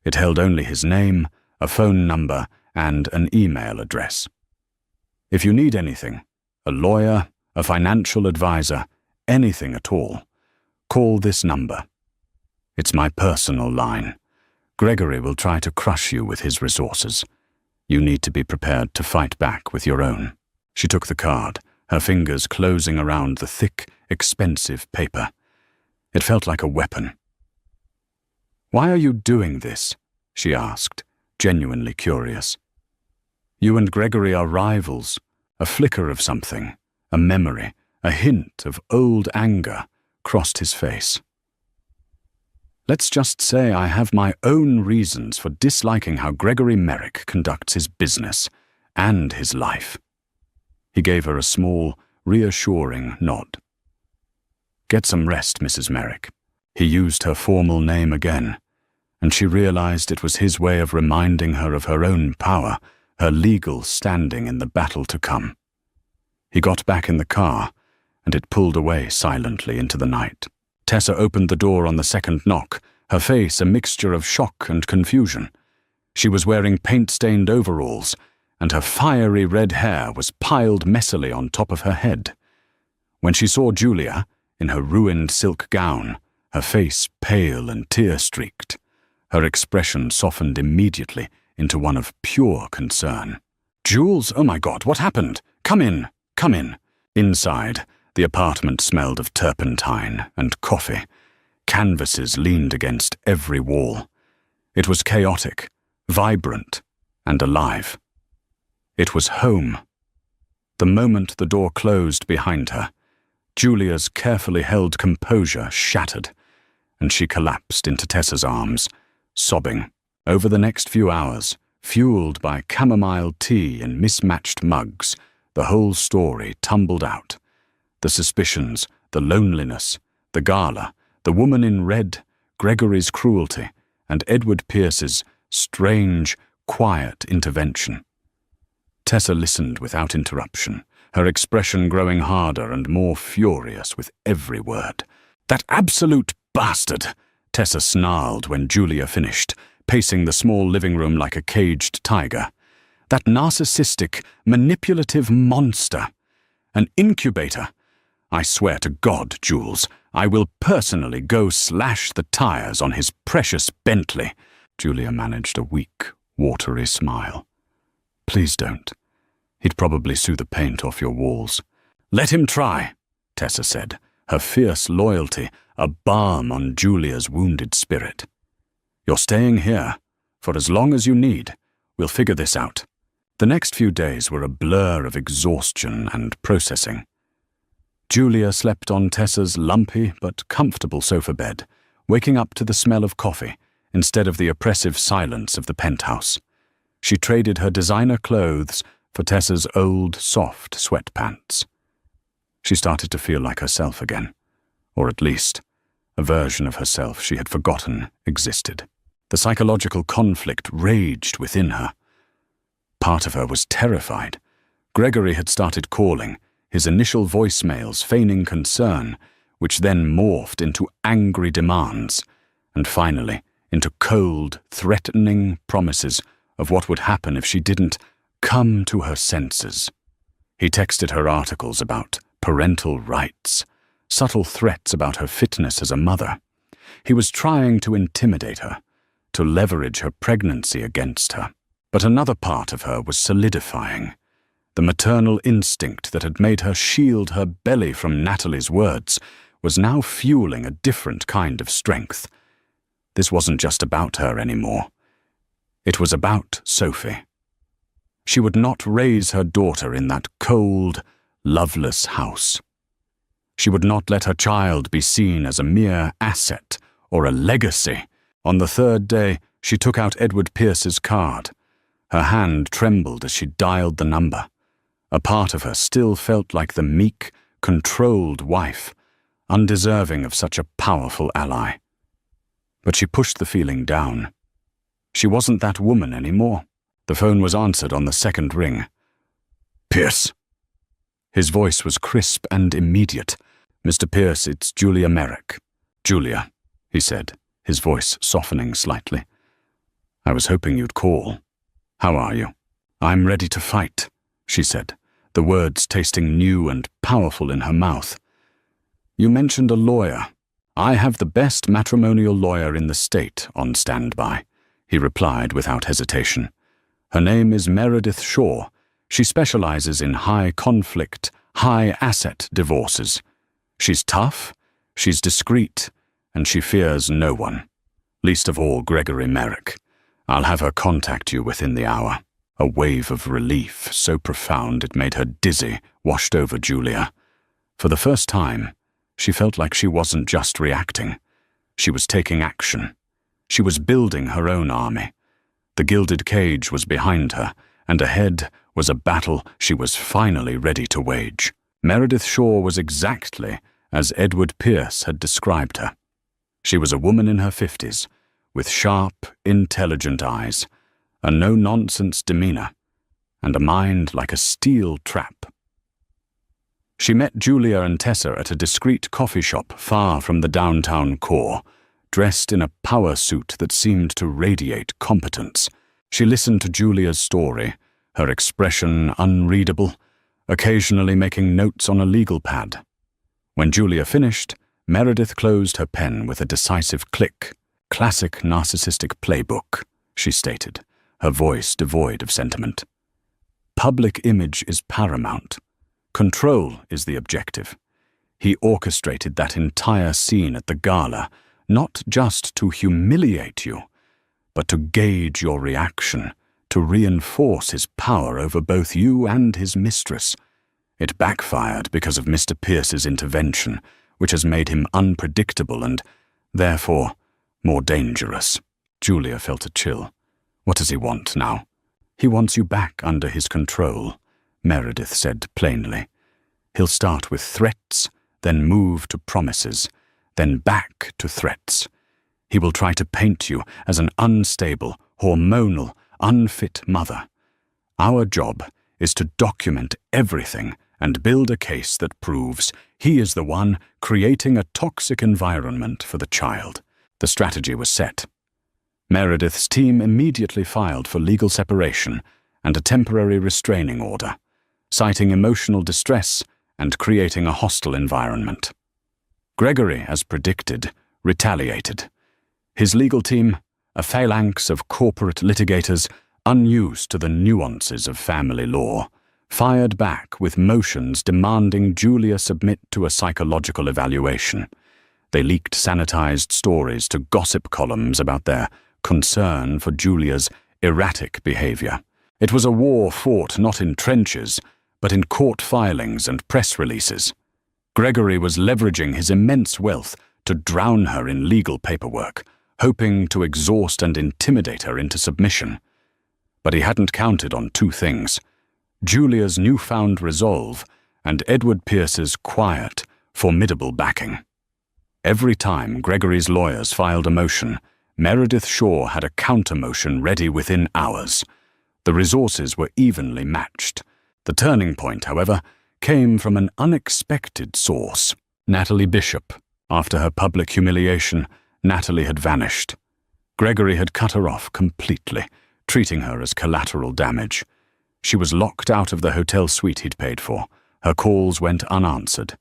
It held only his name, a phone number, and an email address. "If you need anything, a lawyer, a financial advisor, anything at all, call this number. It's my personal line. Gregory will try to crush you with his resources. You need to be prepared to fight back with your own." She took the card, her fingers closing around the thick, expensive paper. It felt like a weapon. "Why are you doing this?" she asked, genuinely curious. "You and Gregory are rivals. A flicker of something, a memory, a hint of old anger crossed his face. Let's just say I have my own reasons for disliking how Gregory Merrick conducts his business and his life." He gave her a small, reassuring nod. "Get some rest, Mrs. Merrick." He used her formal name again, and she realized it was his way of reminding her of her own power, her legal standing in the battle to come. He got back in the car, and it pulled away silently into the night. Tessa opened the door on the second knock, her face a mixture of shock and confusion. She was wearing paint-stained overalls, and her fiery red hair was piled messily on top of her head. When she saw Julia, in her ruined silk gown, her face pale and tear-streaked, her expression softened immediately into one of pure concern. "Jules, oh my God, what happened? Come in, come in." Inside, the apartment smelled of turpentine and coffee. Canvases leaned against every wall. It was chaotic, vibrant, and alive. It was home. The moment the door closed behind her, Julia's carefully held composure shattered, and she collapsed into Tessa's arms, sobbing. Over the next few hours, fueled by chamomile tea and mismatched mugs, the whole story tumbled out. The suspicions, the loneliness, the gala, the woman in red, Gregory's cruelty, and Edward Pierce's strange, quiet intervention. Tessa listened without interruption, her expression growing harder and more furious with every word. "That absolute bastard!" Tessa snarled when Julia finished, pacing the small living room like a caged tiger. "That narcissistic, manipulative monster! An incubator! I swear to God, Jules, I will personally go slash the tires on his precious Bentley." Julia managed a weak, watery smile. "Please don't. He'd probably sue the paint off your walls." "Let him try," Tessa said, her fierce loyalty a balm on Julia's wounded spirit. "You're staying here, for as long as you need. We'll figure this out." The next few days were a blur of exhaustion and processing. Julia slept on Tessa's lumpy but comfortable sofa bed, waking up to the smell of coffee instead of the oppressive silence of the penthouse. She traded her designer clothes for Tessa's old, soft sweatpants. She started to feel like herself again, or at least a version of herself she had forgotten existed. The psychological conflict raged within her. Part of her was terrified. Gregory had started calling, his initial voicemails feigning concern, which then morphed into angry demands, and finally into cold, threatening promises of what would happen if she didn't come to her senses. He texted her articles about parental rights, subtle threats about her fitness as a mother. He was trying to intimidate her, to leverage her pregnancy against her. But another part of her was solidifying. The maternal instinct that had made her shield her belly from Natalie's words was now fueling a different kind of strength. This wasn't just about her anymore. It was about Sophie. She would not raise her daughter in that cold, loveless house. She would not let her child be seen as a mere asset or a legacy. On the third day, she took out Edward Pierce's card. Her hand trembled as she dialed the number. A part of her still felt like the meek, controlled wife, undeserving of such a powerful ally. But she pushed the feeling down. She wasn't that woman anymore. The phone was answered on the second ring. "Pierce." His voice was crisp and immediate. "Mr. Pierce, it's Julia Merrick." "Julia," he said, his voice softening slightly. "I was hoping you'd call. How are you?" "I'm ready to fight," she said, the words tasting new and powerful in her mouth. "You mentioned a lawyer. I have the best matrimonial lawyer in the state on standby," he replied without hesitation. "Her name is Meredith Shaw. She specializes in high-conflict, high-asset divorces. She's tough, she's discreet, and she fears no one, least of all Gregory Merrick. I'll have her contact you within the hour." A wave of relief, so profound it made her dizzy, washed over Julia. For the first time, she felt like she wasn't just reacting. She was taking action. She was building her own army. The gilded cage was behind her, and ahead was a battle she was finally ready to wage. Meredith Shaw was exactly as Edward Pierce had described her. She was a woman in her 50s, with sharp, intelligent eyes, a no-nonsense demeanor, and a mind like a steel trap. She met Julia and Tessa at a discreet coffee shop far from the downtown core, dressed in a power suit that seemed to radiate competence. She listened to Julia's story, her expression unreadable, occasionally making notes on a legal pad. When Julia finished, Meredith closed her pen with a decisive click. "Classic narcissistic playbook," she stated, her voice devoid of sentiment. "Public image is paramount. Control is the objective." He orchestrated that entire scene at the gala, not just to humiliate you, but to gauge your reaction, to reinforce his power over both you and his mistress. It backfired because of Mr. Pierce's intervention, which has made him unpredictable and, therefore, more dangerous. Julia felt a chill. What does he want now? "He wants you back under his control," Meredith said plainly. "He'll start with threats, then move to promises, then back to threats. He will try to paint you as an unstable, hormonal, unfit mother. Our job is to document everything and build a case that proves he is the one creating a toxic environment for the child." The strategy was set. Meredith's team immediately filed for legal separation and a temporary restraining order, citing emotional distress and creating a hostile environment. Gregory, as predicted, retaliated. His legal team, a phalanx of corporate litigators unused to the nuances of family law, fired back with motions demanding Julia submit to a psychological evaluation. They leaked sanitized stories to gossip columns about their concern for Julia's erratic behavior. It was a war fought not in trenches, but in court filings and press releases. Gregory was leveraging his immense wealth to drown her in legal paperwork, hoping to exhaust and intimidate her into submission. But he hadn't counted on two things: Julia's newfound resolve and Edward Pierce's quiet, formidable backing. Every time Gregory's lawyers filed a motion, Meredith Shaw had a counter-motion ready within hours. The resources were evenly matched. The turning point, however, came from an unexpected source. Natalie Bishop. After her public humiliation, Natalie had vanished. Gregory had cut her off completely, treating her as collateral damage. She was locked out of the hotel suite he'd paid for. Her calls went unanswered,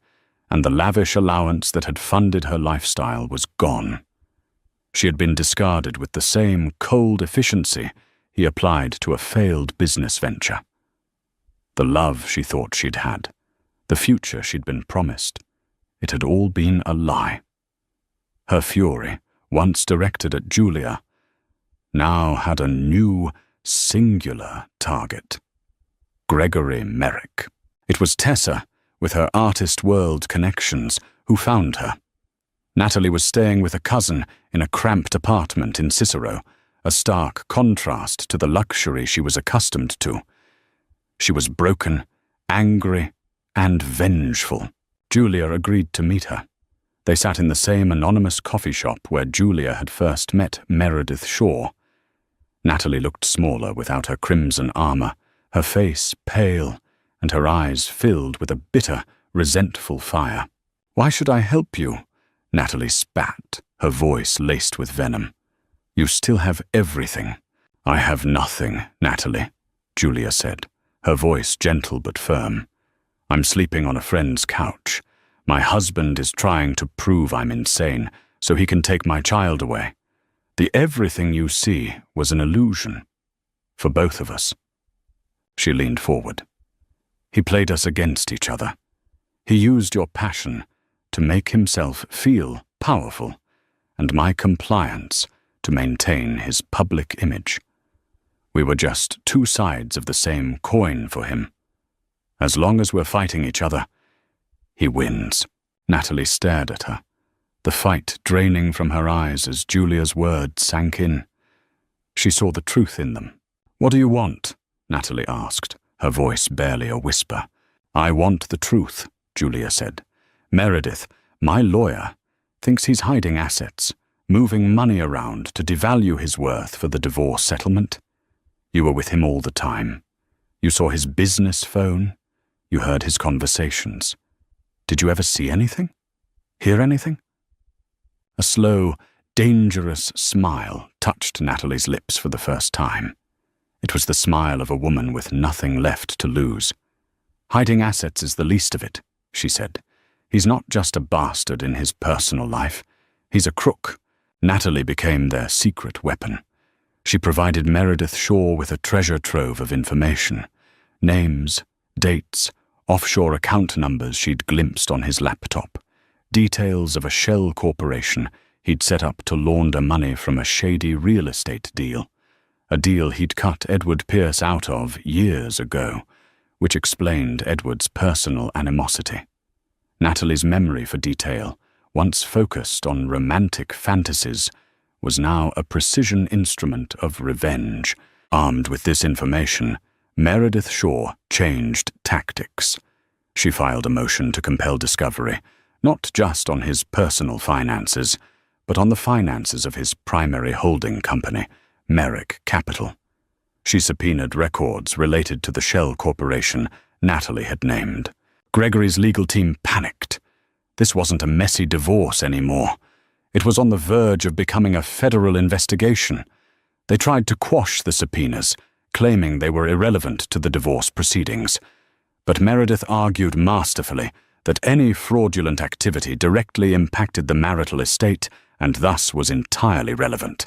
and the lavish allowance that had funded her lifestyle was gone. She had been discarded with the same cold efficiency he applied to a failed business venture. The love she thought she'd had, the future she'd been promised, it had all been a lie. Her fury, once directed at Julia, now had a new, singular target: Gregory Merrick. It was Tessa, with her artist world connections, who found her. Natalie was staying with a cousin in a cramped apartment in Cicero, a stark contrast to the luxury she was accustomed to. She was broken, angry, and vengeful. Julia agreed to meet her. They sat in the same anonymous coffee shop where Julia had first met Meredith Shaw. Natalie looked smaller without her crimson armor, her face pale, and her eyes filled with a bitter, resentful fire. "Why should I help you?" Natalie spat, her voice laced with venom. "You still have everything." "I have nothing, Natalie," Julia said, her voice gentle but firm. "I'm sleeping on a friend's couch. My husband is trying to prove I'm insane so he can take my child away. The everything you see was an illusion. For both of us." She leaned forward. "He played us against each other. He used your passion to make himself feel powerful, and my compliance to maintain his public image. We were just two sides of the same coin for him. As long as we're fighting each other, he wins." Natalie stared at her, the fight draining from her eyes as Julia's words sank in. She saw the truth in them. "What do you want?" Natalie asked, her voice barely a whisper. "I want the truth," Julia said. "Meredith, my lawyer, thinks he's hiding assets, moving money around to devalue his worth for the divorce settlement. You were with him all the time. You saw his business phone. You heard his conversations. Did you ever see anything? Hear anything? A slow, dangerous smile touched Natalie's lips for the first time. It was the smile of a woman with nothing left to lose. Hiding assets is the least of it, she said. He's not just a bastard in his personal life. He's a crook. Natalie became their secret weapon. She provided Meredith Shaw with a treasure trove of information. Names, dates, offshore account numbers she'd glimpsed on his laptop. Details of a shell corporation he'd set up to launder money from a shady real estate deal. A deal he'd cut Edward Pierce out of years ago, which explained Edward's personal animosity. Natalie's memory for detail, once focused on romantic fantasies, was now a precision instrument of revenge. Armed with this information, Meredith Shaw changed tactics. She filed a motion to compel discovery, not just on his personal finances, but on the finances of his primary holding company, Merrick Capital. She subpoenaed records related to the shell corporation Natalie had named. Gregory's legal team panicked. This wasn't a messy divorce anymore. It was on the verge of becoming a federal investigation. They tried to quash the subpoenas, claiming they were irrelevant to the divorce proceedings. But Meredith argued masterfully that any fraudulent activity directly impacted the marital estate and thus was entirely relevant.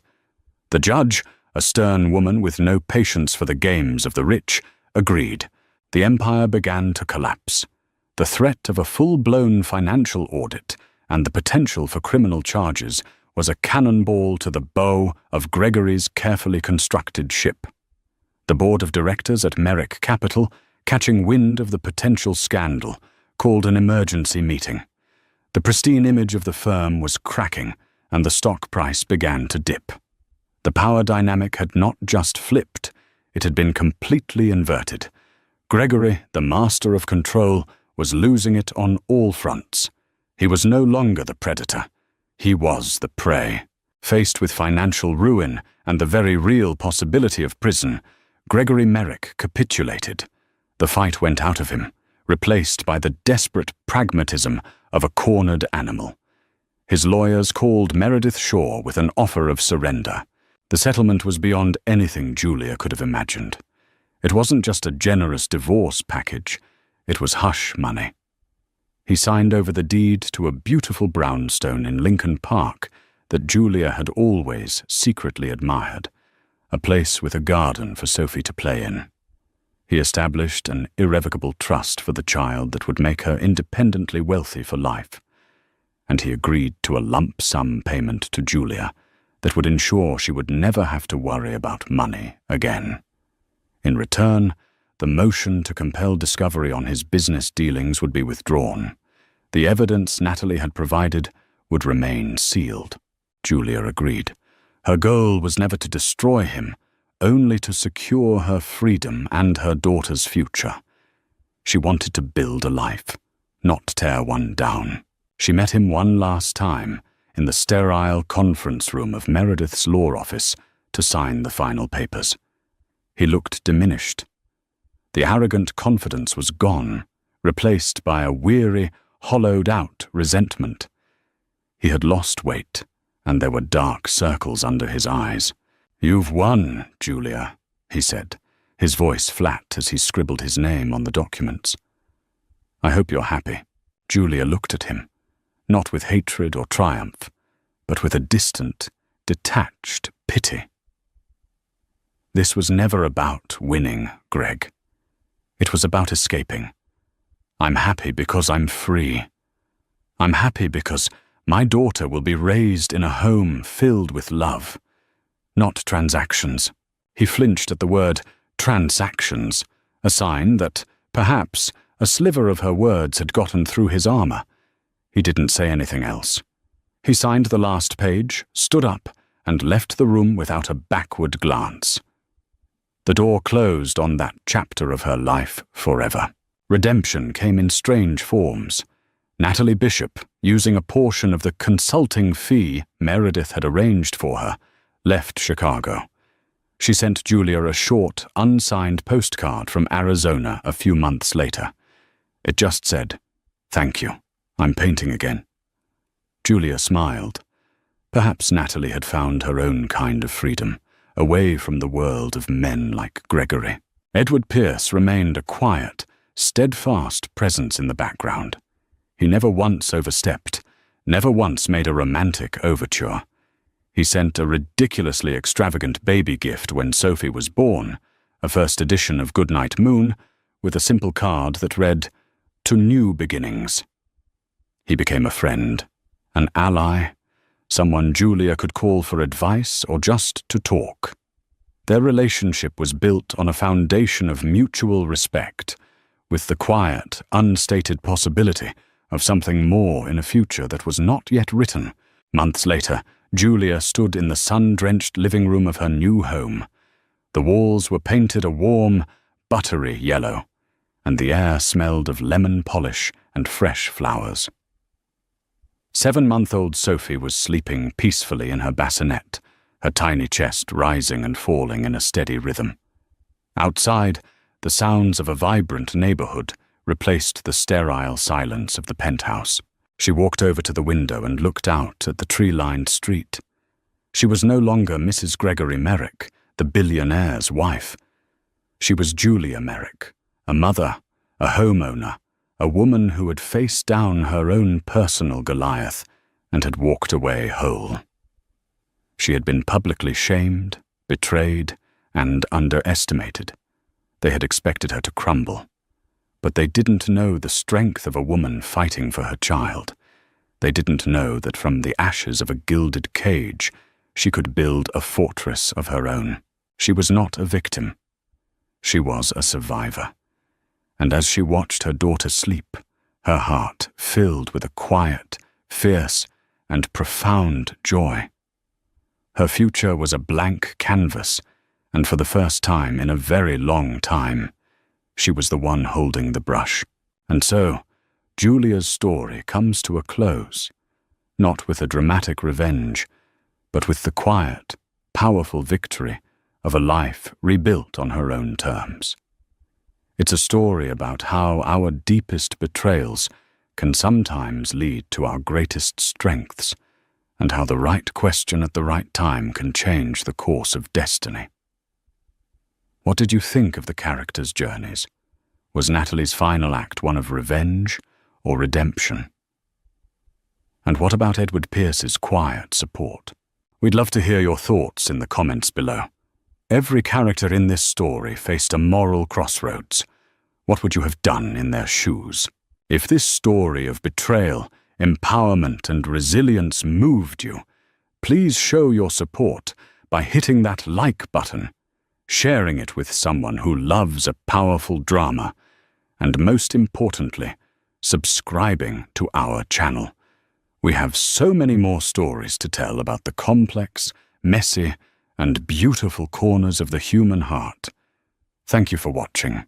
The judge, a stern woman with no patience for the games of the rich, agreed. The empire began to collapse. The threat of a full-blown financial audit and the potential for criminal charges was a cannonball to the bow of Gregory's carefully constructed ship. The board of directors at Merrick Capital, catching wind of the potential scandal, called an emergency meeting. The pristine image of the firm was cracking, and the stock price began to dip. The power dynamic had not just flipped, it had been completely inverted. Gregory, the master of control, was losing it on all fronts. He was no longer the predator. He was the prey. Faced with financial ruin and the very real possibility of prison, Gregory Merrick capitulated. The fight went out of him, replaced by the desperate pragmatism of a cornered animal. His lawyers called Meredith Shaw with an offer of surrender. The settlement was beyond anything Julia could have imagined. It wasn't just a generous divorce package, it was hush money. He signed over the deed to a beautiful brownstone in Lincoln Park that Julia had always secretly admired, a place with a garden for Sophie to play in. He established an irrevocable trust for the child that would make her independently wealthy for life, and he agreed to a lump sum payment to Julia that would ensure she would never have to worry about money again. In return, the motion to compel discovery on his business dealings would be withdrawn. The evidence Natalie had provided would remain sealed. Julia agreed. Her goal was never to destroy him, only to secure her freedom and her daughter's future. She wanted to build a life, not tear one down. She met him one last time in the sterile conference room of Meredith's law office to sign the final papers. He looked diminished. The arrogant confidence was gone, replaced by a weary, hollowed-out resentment. He had lost weight, and there were dark circles under his eyes. "You've won, Julia," he said, his voice flat as he scribbled his name on the documents. "I hope you're happy." Julia looked at him, not with hatred or triumph, but with a distant, detached pity. This was never about winning, Greg. It was about escaping. I'm happy because I'm free. I'm happy because my daughter will be raised in a home filled with love, not transactions. He flinched at the word transactions, a sign that, perhaps, a sliver of her words had gotten through his armor. He didn't say anything else. He signed the last page, stood up, and left the room without a backward glance. The door closed on that chapter of her life forever. Redemption came in strange forms. Natalie Bishop, using a portion of the consulting fee Meredith had arranged for her, left Chicago. She sent Julia a short, unsigned postcard from Arizona a few months later. It just said, "Thank you." I'm painting again. Julia smiled. Perhaps Natalie had found her own kind of freedom, away from the world of men like Gregory. Edward Pierce remained a quiet, steadfast presence in the background. He never once overstepped, never once made a romantic overture. He sent a ridiculously extravagant baby gift when Sophie was born, a first edition of Goodnight Moon, with a simple card that read, "To New Beginnings." He became a friend, an ally, someone Julia could call for advice or just to talk. Their relationship was built on a foundation of mutual respect, with the quiet, unstated possibility of something more in a future that was not yet written. Months later, Julia stood in the sun-drenched living room of her new home. The walls were painted a warm, buttery yellow, and the air smelled of lemon polish and fresh flowers. 7-month-old Sophie was sleeping peacefully in her bassinet, her tiny chest rising and falling in a steady rhythm. Outside, the sounds of a vibrant neighborhood replaced the sterile silence of the penthouse. She walked over to the window and looked out at the tree-lined street. She was no longer Mrs. Gregory Merrick, the billionaire's wife. She was Julia Merrick, a mother, a homeowner, a woman who had faced down her own personal Goliath and had walked away whole. She had been publicly shamed, betrayed, and underestimated. They had expected her to crumble. But they didn't know the strength of a woman fighting for her child. They didn't know that from the ashes of a gilded cage, she could build a fortress of her own. She was not a victim. She was a survivor. And as she watched her daughter sleep, her heart filled with a quiet, fierce, and profound joy. Her future was a blank canvas, and for the first time in a very long time, she was the one holding the brush. And so, Julia's story comes to a close, not with a dramatic revenge, but with the quiet, powerful victory of a life rebuilt on her own terms. It's a story about how our deepest betrayals can sometimes lead to our greatest strengths, and how the right question at the right time can change the course of destiny. What did you think of the characters' journeys? Was Natalie's final act one of revenge or redemption? And what about Edward Pierce's quiet support? We'd love to hear your thoughts in the comments below. Every character in this story faced a moral crossroads. What would you have done in their shoes? If this story of betrayal, empowerment, and resilience moved you, please show your support by hitting that like button, sharing it with someone who loves a powerful drama, and most importantly, subscribing to our channel. We have so many more stories to tell about the complex, messy, and beautiful corners of the human heart. Thank you for watching.